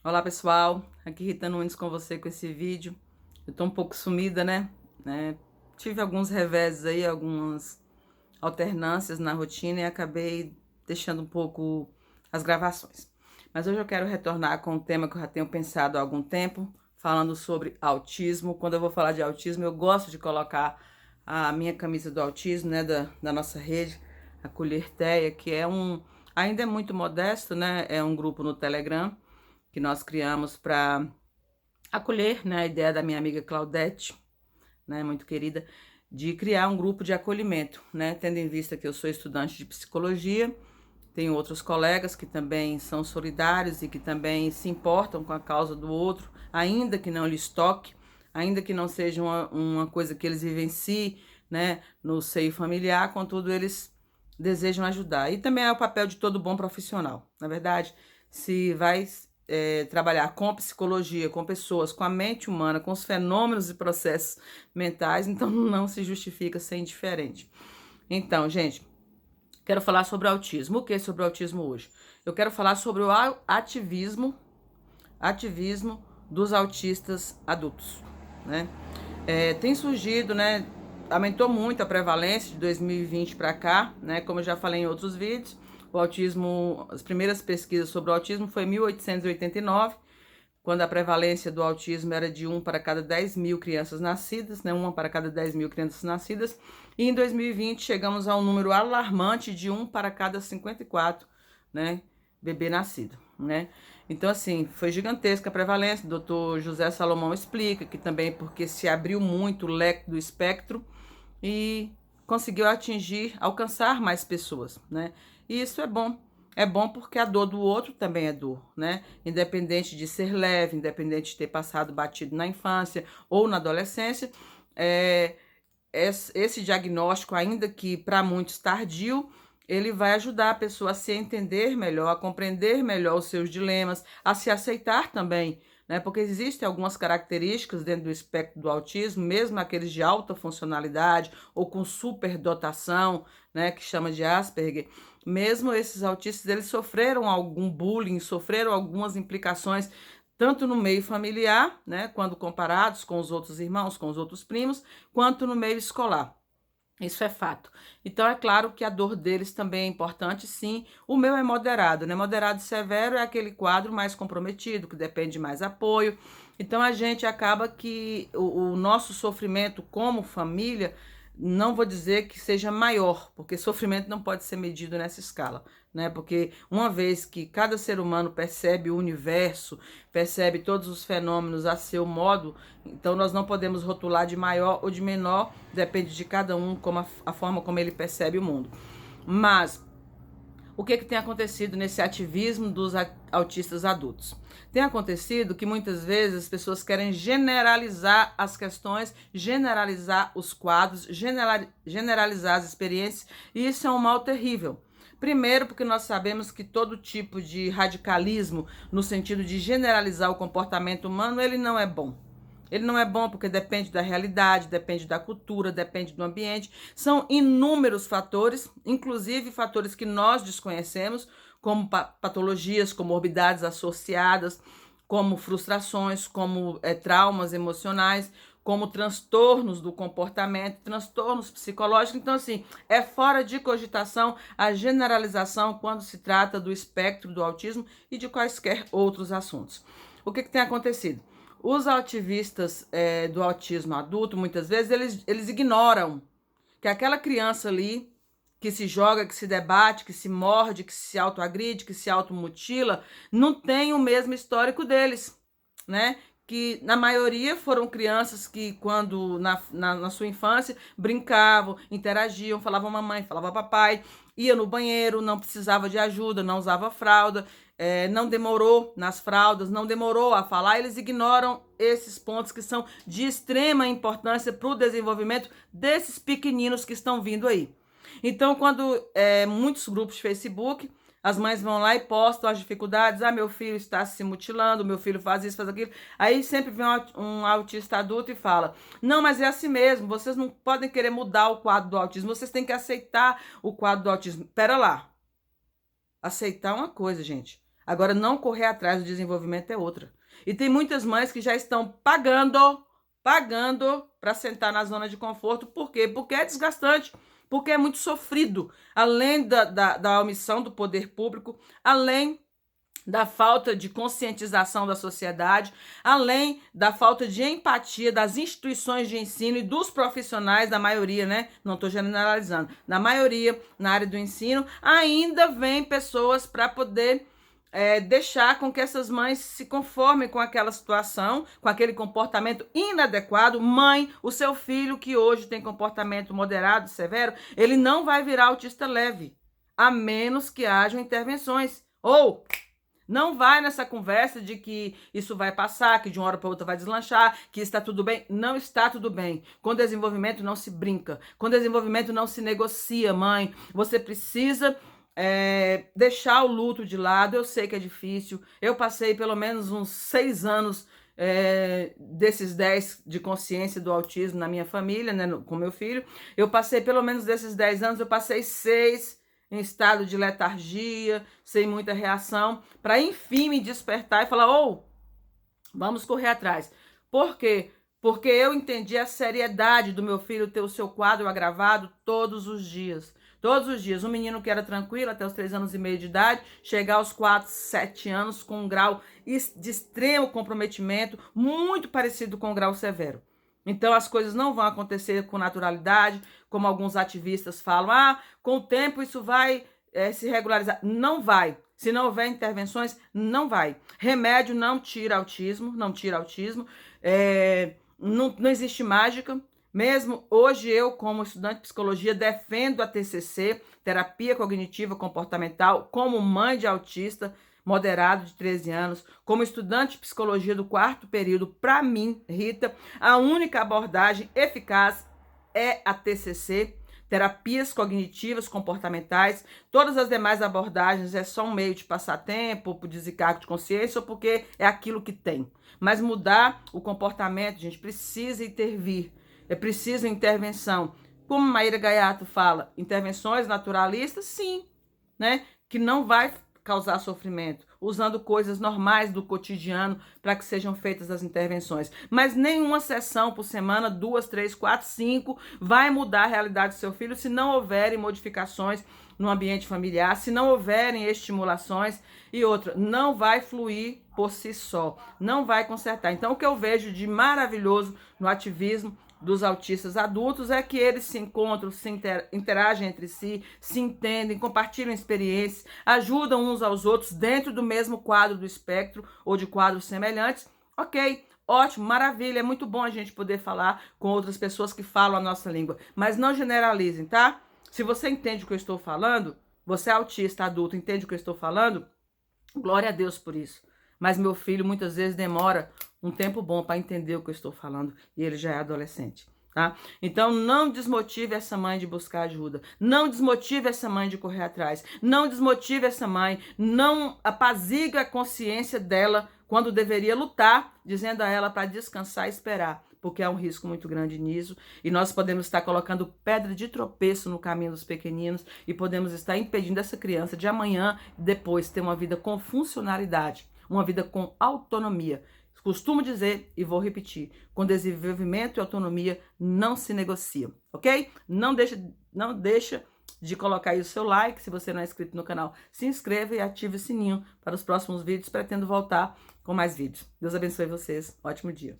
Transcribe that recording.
Olá pessoal, aqui Rita Nunes com você com esse vídeo. Eu tô um pouco sumida, né? Tive alguns reveses aí, algumas alternâncias na rotina e acabei deixando um pouco as gravações. Mas hoje eu quero retornar com um tema que eu já tenho pensado há algum tempo, falando sobre autismo. Quando eu vou falar de autismo, eu gosto de colocar a minha camisa do autismo, né, da nossa rede, a Colherteia, que ainda é muito modesto, né? É um grupo no Telegram que nós criamos para acolher, né, a ideia da minha amiga Claudete, né, muito querida, de criar um grupo de acolhimento, né, tendo em vista que eu sou estudante de psicologia, tenho outros colegas que também são solidários e que também se importam com a causa do outro, ainda que não lhes toque, ainda que não seja uma coisa que eles vivenciem, né, no seio familiar, contudo eles desejam ajudar. E também é o papel de todo bom profissional. Na verdade, se vai trabalhar com psicologia, com pessoas, com a mente humana, com os fenômenos e processos mentais, então não se justifica ser indiferente. Então, gente, quero falar sobre autismo. O que é sobre o autismo hoje? Eu quero falar sobre o ativismo dos autistas adultos, né? Tem surgido, né? Aumentou muito a prevalência de 2020 para cá, né? Como eu já falei em outros vídeos, o autismo, as primeiras pesquisas sobre o autismo foi em 1889, quando a prevalência do autismo era de 1 para cada 10 mil crianças nascidas, né? 1 para cada 10 mil crianças nascidas. E em 2020 chegamos a um número alarmante de 1 para cada 54, né? Bebê nascido, né? Então, assim, foi gigantesca a prevalência. O doutor José Salomão explica que também porque se abriu muito o leque do espectro e conseguiu alcançar mais pessoas, né? E isso é bom. É bom porque a dor do outro também é dor, né? Independente de ser leve, independente de ter passado batido na infância ou na adolescência, é, esse diagnóstico, ainda que para muitos tardio, ele vai ajudar a pessoa a se entender melhor, a compreender melhor os seus dilemas, a se aceitar também, né? Porque existem algumas características dentro do espectro do autismo, mesmo aqueles de alta funcionalidade ou com superdotação, né, que chama de Asperger. Mesmo esses autistas, eles sofreram algum bullying, sofreram algumas implicações tanto no meio familiar, né, quando comparados com os outros irmãos, com os outros primos, quanto no meio escolar. Isso é fato. Então, é claro que a dor deles também é importante, sim. O meu é moderado, né? Moderado e severo é aquele quadro mais comprometido, que depende de mais apoio. Então, a gente acaba que o nosso sofrimento como família, não vou dizer que seja maior, porque sofrimento não pode ser medido nessa escala, né? Porque uma vez que cada ser humano percebe o universo, percebe todos os fenômenos a seu modo, então nós não podemos rotular de maior ou de menor, depende de cada um, como a forma como ele percebe o mundo. Mas o que tem acontecido nesse ativismo dos autistas adultos? Tem acontecido que muitas vezes as pessoas querem generalizar as questões, generalizar os quadros, generalizar as experiências, e isso é um mal terrível. Primeiro, porque nós sabemos que todo tipo de radicalismo, no sentido de generalizar o comportamento humano, ele não é bom. Ele não é bom porque depende da realidade, depende da cultura, depende do ambiente. São inúmeros fatores, inclusive fatores que nós desconhecemos, como patologias, comorbidades associadas, como frustrações, como traumas emocionais, como transtornos do comportamento, transtornos psicológicos. Então, assim, é fora de cogitação a generalização quando se trata do espectro do autismo e de quaisquer outros assuntos. O que tem acontecido? Os ativistas do autismo adulto, muitas vezes, eles ignoram que aquela criança ali, que se joga, que se debate, que se morde, que se autoagride, que se automutila, não tem o mesmo histórico deles, né? Que na maioria foram crianças que, quando na sua infância, brincavam, interagiam, falavam mamãe, falavam papai, ia no banheiro, não precisava de ajuda, não usava fralda, não demorou nas fraldas, não demorou a falar. Eles ignoram esses pontos que são de extrema importância para o desenvolvimento desses pequeninos que estão vindo aí. Então, quando muitos grupos de Facebook, as mães vão lá e postam as dificuldades. Ah, meu filho está se mutilando, meu filho faz isso, faz aquilo. Aí sempre vem um autista adulto e fala: não, mas é assim mesmo, vocês não podem querer mudar o quadro do autismo, vocês têm que aceitar o quadro do autismo. Pera lá. Aceitar uma coisa, gente. Agora, não correr atrás do desenvolvimento é outra. E tem muitas mães que já estão pagando para sentar na zona de conforto. Por quê? Porque é desgastante, porque é muito sofrido. Além da omissão do poder público, além da falta de conscientização da sociedade, além da falta de empatia das instituições de ensino e dos profissionais, da maioria, né? Não estou generalizando, da maioria na área do ensino, ainda vem pessoas para poder deixar com que essas mães se conformem com aquela situação, com aquele comportamento inadequado. Mãe, o seu filho que hoje tem comportamento moderado, severo, ele não vai virar autista leve, a menos que hajam intervenções. Ou não vai nessa conversa de que isso vai passar, que de uma hora para outra vai deslanchar, que está tudo bem. Não está tudo bem. Com desenvolvimento não se brinca. Com desenvolvimento não se negocia, mãe. Você precisa deixar o luto de lado. Eu sei que é difícil. Eu passei pelo menos uns 6 anos desses 10 de consciência do autismo na minha família, né, com meu filho. Eu passei pelo menos desses 10 anos, eu passei 6 em estado de letargia, sem muita reação, para enfim me despertar e falar, vamos correr atrás. Por quê? Porque eu entendi a seriedade do meu filho ter o seu quadro agravado todos os dias. Todos os dias. Um menino que era tranquilo até os 3 anos e meio de idade, chegar aos 4, 7 anos com um grau de extremo comprometimento, muito parecido com o grau severo. Então, as coisas não vão acontecer com naturalidade, como alguns ativistas falam, com o tempo isso vai se regularizar. Não vai. Se não houver intervenções, não vai. Remédio não tira autismo, não existe mágica. Mesmo hoje eu, como estudante de psicologia, defendo a TCC, terapia cognitiva comportamental, como mãe de autista moderado de 13 anos, como estudante de psicologia do 4º período. Para mim, Rita, a única abordagem eficaz é a TCC, terapias cognitivas comportamentais. Todas as demais abordagens é só um meio de passar tempo, por desencargo de consciência ou porque é aquilo que tem. Mas mudar o comportamento, gente, precisa intervir, é preciso intervenção. Como Maíra Gaiato fala, intervenções naturalistas, sim, né? Que não vai causar sofrimento, usando coisas normais do cotidiano para que sejam feitas as intervenções. Mas nenhuma sessão por semana, 2, 3, 4, 5, vai mudar a realidade do seu filho se não houverem modificações no ambiente familiar, se não houverem estimulações. E outra, não vai fluir por si só, não vai consertar. Então, o que eu vejo de maravilhoso no ativismo dos autistas adultos é que eles se encontram, interagem entre si, se entendem, compartilham experiências, ajudam uns aos outros dentro do mesmo quadro do espectro ou de quadros semelhantes. Ok, ótimo, maravilha, é muito bom a gente poder falar com outras pessoas que falam a nossa língua, mas não generalizem, tá? Se você entende o que eu estou falando, você é autista adulto, entende o que eu estou falando? Glória a Deus por isso. Mas meu filho muitas vezes demora um tempo bom para entender o que eu estou falando e ele já é adolescente, tá? Então não desmotive essa mãe de buscar ajuda, não desmotive essa mãe de correr atrás, não desmotive essa mãe, não apazigue a consciência dela quando deveria lutar, dizendo a ela para descansar e esperar, porque há um risco muito grande nisso e nós podemos estar colocando pedra de tropeço no caminho dos pequeninos e podemos estar impedindo essa criança de amanhã e depois ter uma vida com funcionalidade, uma vida com autonomia. Costumo dizer e vou repetir, com desenvolvimento e autonomia não se negocia, ok? Não deixa de colocar aí o seu like, se você não é inscrito no canal, se inscreva e ative o sininho para os próximos vídeos, pretendo voltar com mais vídeos. Deus abençoe vocês, ótimo dia.